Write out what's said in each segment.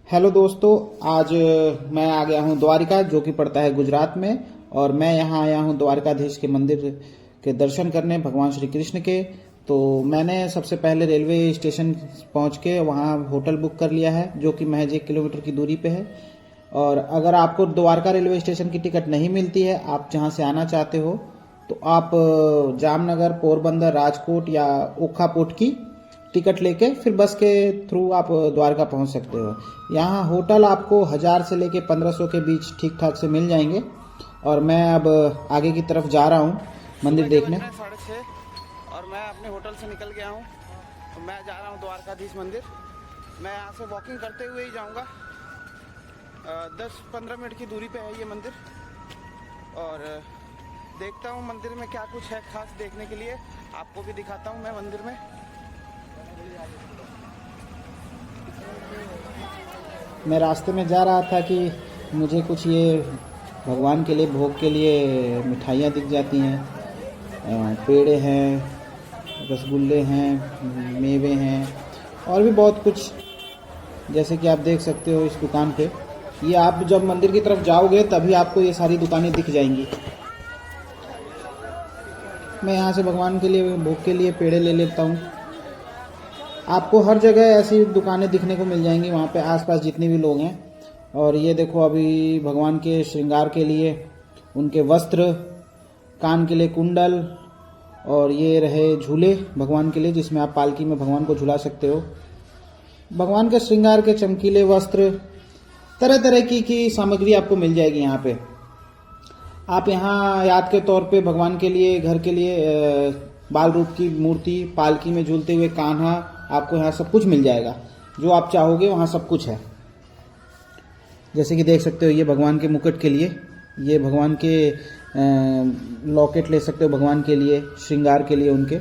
Hello दोस्तों, आज मैं आ गया हूँ द्वारिका, जो कि पड़ता है गुजरात में। और मैं यहाँ आया हूँ द्वारकाधीश के मंदिर के दर्शन करने, भगवान श्री कृष्ण के। तो मैंने सबसे पहले रेलवे स्टेशन पहुँच के वहाँ होटल बुक कर लिया है, जो कि महज 1 किलोमीटर की दूरी पे है। और अगर आपको द्वारका रेलवे स्टेशन की टिकट नहीं मिलती है, आप जहाँ से आना चाहते हो, तो आप जामनगर, पोरबंदर, राजकोट या ओखापोट की टिकट लेके फिर बस के थ्रू आप द्वारका पहुंच सकते हो। यहाँ होटल आपको 1000 से लेके 1500 के बीच ठीक ठाक से मिल जाएंगे। और मैं अब आगे की तरफ जा रहा हूँ मंदिर देखने। 6:30 और मैं अपने होटल से निकल गया हूँ। तो मैं जा रहा हूँ द्वारकाधीश मंदिर। मैं यहाँ से वॉकिंग करते हुए ही जाऊँगा। 10-15 मिनट की दूरी पे है ये मंदिर। और देखता हूँ मंदिर में क्या कुछ है खास देखने के लिए। आपको भी दिखाता हूँ मैं मंदिर में। मैं रास्ते में जा रहा था कि मुझे कुछ ये भगवान के लिए भोग के लिए मिठाइयाँ दिख जाती हैं। पेड़े हैं, रसगुल्ले हैं, मेवे हैं और भी बहुत कुछ, जैसे कि आप देख सकते हो इस दुकान पे। ये आप जब मंदिर की तरफ जाओगे तभी आपको ये सारी दुकानें दिख जाएंगी। मैं यहाँ से भगवान के लिए भोग के लिए पेड़े ले लेता हूँ। आपको हर जगह ऐसी दुकानें दिखने को मिल जाएंगी, वहाँ पे आसपास जितने भी लोग हैं। और ये देखो, अभी भगवान के श्रृंगार के लिए उनके वस्त्र, कान के लिए कुंडल, और ये रहे झूले भगवान के लिए, जिसमें आप पालकी में भगवान को झुला सकते हो। भगवान के श्रृंगार के चमकीले वस्त्र, तरह तरह की सामग्री आपको मिल जाएगी यहाँ पे। आप यहाँ याद के तौर पे भगवान के लिए, घर के लिए बाल रूप की मूर्ति, पालकी में झूलते हुए कान्हा, आपको यहाँ सब कुछ मिल जाएगा। जो आप चाहोगे वहाँ सब कुछ है। जैसे कि देख सकते हो, ये भगवान के मुकुट के लिए, ये भगवान के लॉकेट ले सकते हो भगवान के लिए, श्रृंगार के लिए उनके।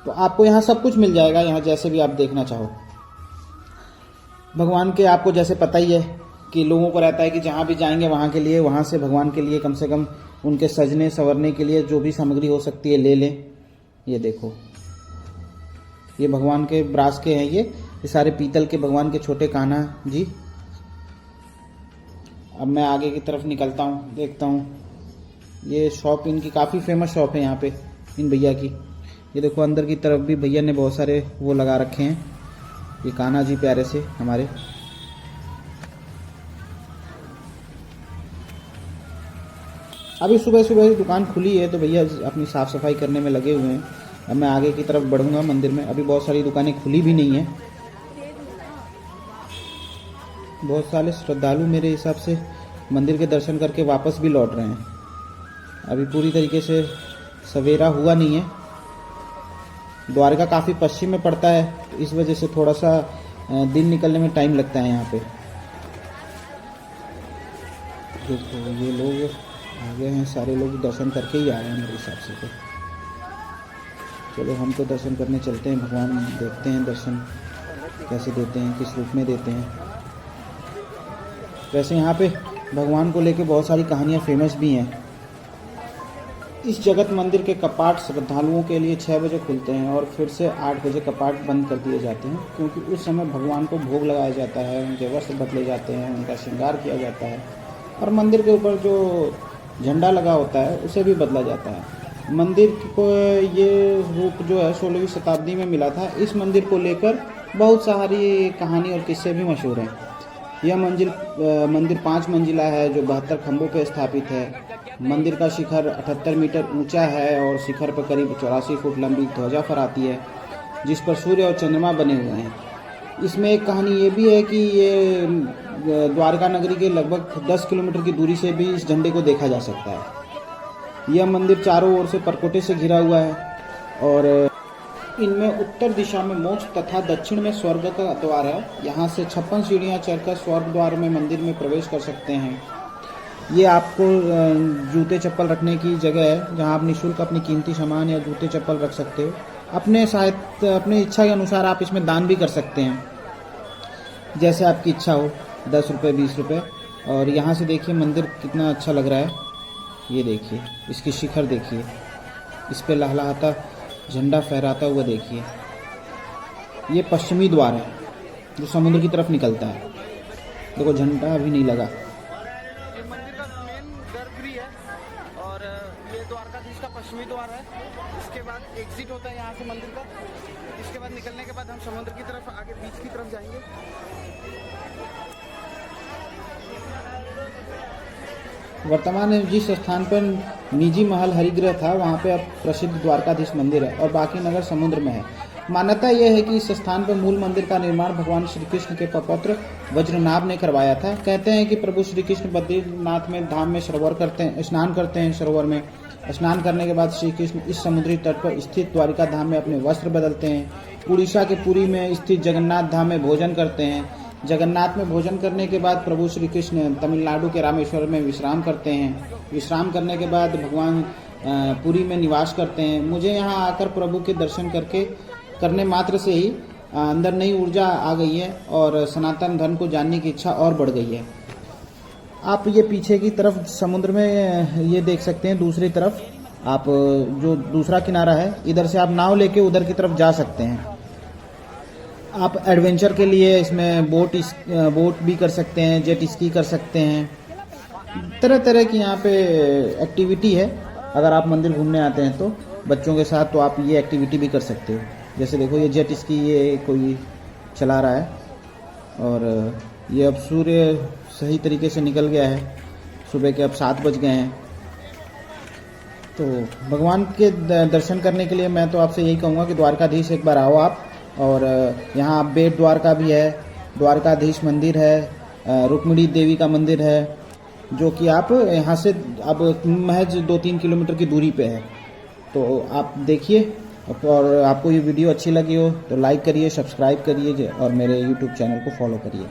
तो आपको यहाँ सब कुछ मिल जाएगा, यहाँ जैसे भी आप देखना चाहो। भगवान के आपको जैसे पता ही है कि लोगों को रहता है कि जहाँ भी जाएंगे वहाँ के लिए, वहाँ से भगवान के लिए कम से कम उनके सजने संवरने के लिए जो भी सामग्री हो सकती है ले लें। ये देखो, ये भगवान के ब्रास के हैं, ये सारे पीतल के भगवान के छोटे कान्हा जी। अब मैं आगे की तरफ निकलता हूँ, देखता हूँ। ये शॉप इनकी काफ़ी फेमस शॉप है यहाँ पे इन भैया की। ये देखो, अंदर की तरफ भी भैया ने बहुत सारे वो लगा रखे हैं, ये कान्हा जी प्यारे से हमारे। अभी सुबह सुबह ही दुकान खुली है, तो भैया अपनी साफ़ सफाई करने में लगे हुए हैं। अब मैं आगे की तरफ बढ़ूंगा मंदिर में। अभी बहुत सारी दुकानें खुली भी नहीं है। बहुत सारे श्रद्धालु मेरे हिसाब से मंदिर के दर्शन करके वापस भी लौट रहे हैं। अभी पूरी तरीके से सवेरा हुआ नहीं है। द्वारका काफ़ी पश्चिम में पड़ता है, तो इस वजह से थोड़ा सा दिन निकलने में टाइम लगता है यहाँ पे। देखो, ये लोग आ गए हैं, सारे लोग दर्शन करके ही आए हैं मेरे हिसाब से। तो चलो, हम तो दर्शन करने चलते हैं। भगवान देखते हैं दर्शन कैसे देते हैं, किस रूप में देते हैं। वैसे यहाँ पे भगवान को लेके बहुत सारी कहानियाँ फेमस भी हैं। इस जगत मंदिर के कपाट श्रद्धालुओं के लिए 6 बजे खुलते हैं और फिर से 8 बजे कपाट बंद कर दिए जाते हैं, क्योंकि उस समय भगवान को भोग लगाया जाता है, उनके वस्त्र बदले जाते हैं, उनका श्रृंगार किया जाता है, और मंदिर के ऊपर जो झंडा लगा होता है उसे भी बदला जाता है। मंदिर को ये रूप जो है 16वीं शताब्दी में मिला था। इस मंदिर को लेकर बहुत सारी कहानी और किस्से भी मशहूर हैं। यह मंदिर 5 मंजिला है, जो 72 खंभों पर स्थापित है। मंदिर का शिखर 78 मीटर ऊंचा है और शिखर पर करीब 84 फुट लंबी ध्वजा फहराती है, जिस पर सूर्य और चंद्रमा बने हुए हैं। इसमें एक कहानी ये भी है कि ये द्वारका नगरी के लगभग 10 किलोमीटर की दूरी से भी इस झंडे को देखा जा सकता है। यह मंदिर चारों ओर से परकोटे से घिरा हुआ है और इनमें उत्तर दिशा में मोक्ष तथा दक्षिण में स्वर्ग का द्वार है। यहाँ से 56 सीढ़ियाँ चढ़कर स्वर्ग द्वार में मंदिर में प्रवेश कर सकते हैं। ये आपको जूते चप्पल रखने की जगह है, जहाँ आप निःशुल्क अपनी कीमती सामान या जूते चप्पल रख सकते हो। अपने इच्छा के अनुसार आप इसमें दान भी कर सकते हैं, जैसे आपकी इच्छा हो, 10 रुपये, 20 रुपये। और यहाँ से देखिए मंदिर कितना अच्छा लग रहा है। ये देखिए, इसकी शिखर देखिए, इस पे लहलहाता झंडा फहराता हुआ देखिए। ये पश्चिमी द्वार है जो समुद्र की तरफ निकलता है। देखो झंडा अभी नहीं लगा। ये मंदिर का मेन गर्भगृह है और ये द्वारकाधीश का पश्चिमी द्वार है। इसके बाद एग्जिट होता है यहाँ से मंदिर का। इसके बाद निकलने के बाद हम समुद्र की तरफ आगे बीच की तरफ जाएंगे। वर्तमान में जिस स्थान पर निजी महल हरिगृह था वहाँ पे अब प्रसिद्ध द्वारकाधीश मंदिर है और बाकी नगर समुद्र में है। मान्यता यह है कि इस स्थान पर मूल मंदिर का निर्माण भगवान श्री कृष्ण के प्रपौत्र वज्रनाभ ने करवाया था। कहते हैं कि प्रभु श्री कृष्ण बद्रीनाथ में धाम में स्नान करते हैं। सरोवर में स्नान करने के बाद श्री कृष्ण इस समुद्री तट पर स्थित द्वारिका धाम में अपने वस्त्र बदलते हैं। उड़ीसा के पुरी में स्थित जगन्नाथ धाम में भोजन करते हैं। जगन्नाथ में भोजन करने के बाद प्रभु श्री कृष्ण तमिलनाडु के रामेश्वर में विश्राम करते हैं। विश्राम करने के बाद भगवान पुरी में निवास करते हैं। मुझे यहाँ आकर प्रभु के दर्शन करने मात्र से ही अंदर नई ऊर्जा आ गई है और सनातन धर्म को जानने की इच्छा और बढ़ गई है। आप ये पीछे की तरफ समुद्र में ये देख सकते हैं। दूसरी तरफ आप जो दूसरा किनारा है, इधर से आप नाव लेके उधर की तरफ जा सकते हैं। आप एडवेंचर के लिए इसमें बोट भी कर सकते हैं, जेट स्की कर सकते हैं। तरह तरह की यहाँ पे एक्टिविटी है। अगर आप मंदिर घूमने आते हैं तो बच्चों के साथ तो आप ये एक्टिविटी भी कर सकते हो। जैसे देखो ये जेट स्की ये कोई चला रहा है और ये अब सूर्य सही तरीके से निकल गया है। सुबह के अब 7 बज गए हैं। तो भगवान के दर्शन करने के लिए मैं तो आपसे यही कहूँगा कि द्वारकाधीश एक बार आओ आप। और यहाँ बेट द्वारका भी है, द्वारकाधीश मंदिर है, रुक्मिणी देवी का मंदिर है, जो कि आप यहाँ से अब महज 2-3 किलोमीटर की दूरी पे है। तो आप देखिए और आपको ये वीडियो अच्छी लगी हो तो लाइक करिए, सब्सक्राइब करिए और मेरे यूट्यूब चैनल को फॉलो करिए।